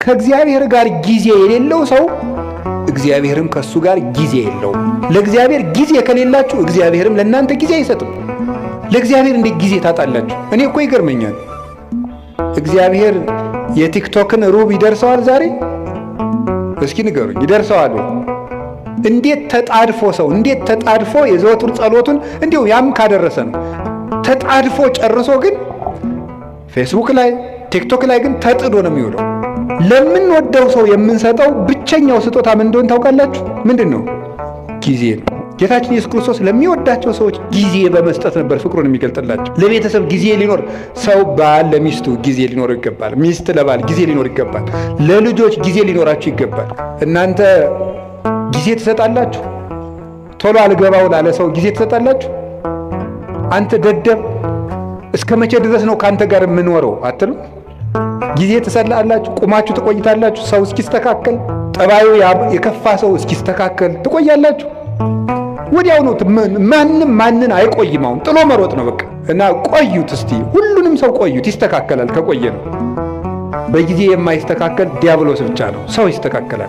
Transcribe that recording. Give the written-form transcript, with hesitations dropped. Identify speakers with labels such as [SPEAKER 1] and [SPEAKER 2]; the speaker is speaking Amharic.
[SPEAKER 1] ከእግዚአብሔር ጋር ጊዜ የሌለው ሰው እግዚአብሔርም ከሱ ጋር ጊዜ የለውም። ለእግዚአብሔር ጊዜ ከሌላችሁ እግዚአብሔርም ለእናንተ ጊዜ አይሰጥም። ለእግዚአብሔር እንዴት ጊዜ ታጣላችሁ? እኔ እኮ ይገርመኛል። እግዚአብሔር የቲክቶክን ሩብ ይደርሰዋል ዛሬ? እስኪ ንገሩኝ፣ ይደርሰዋል? እንዴት ተጣድፎ ሰው እንዴት ተጣድፎ የዘወትር ጸሎቱን እንዲሁ ያም ካደረሰ ነው ተጣድፎ ጨርሶ ግን ፌስቡክ ላይ ቲክቶክ ላይ ግን ተጥዶ ነው የሚውለው። ለምንወደው ሰው የምንሰጠው ብቸኛው ስጦታ ምን እንደሆነ ታውቃላችሁ? ምንድነው? ጊዜ ነው። ጌታችን ኢየሱስ ክርስቶስ ለሚወዳቸው ሰዎች ጊዜ በመስጠት ነበር ፍቅሩን የሚገልጥላቸው። ለቤተሰብ ጊዜ ሊኖር ሰው ባል ለሚስቱ ጊዜ ሊኖር ይገባል። ሚስት ለባል ጊዜ ሊኖር ይገባል። ለልጆች ጊዜ ሊኖራችሁ ይገባል። እናንተ ጊዜ ትሰጣላችሁ? ቶሎ አልገባው ላለ ሰው ጊዜ ትሰጣላችሁ? አንተ ደደብ እስከ መቼ ድረስ ነው ካንተ ጋር የምንወረው አትሉ? ጊዜ ትሰጣላችሁ? ቁማችሁ ትቆይታላችሁ? ሰው እስኪስተካከል ጠባዩ የከፋ ሰው እስኪስተካከል ትቆያላችሁ? ወዲያው ነው። ማንን አይቆይም። አሁን ጥሎ መሮጥ ነው በቃ። እና ቆዩት እስቲ ሁሉንም ሰው ቆዩት፣ ይስተካከላል። ከቆየ ነው። በጊዜ የማይስተካከል ዲያብሎስ ብቻ ነው። ሰው ይስተካከላል።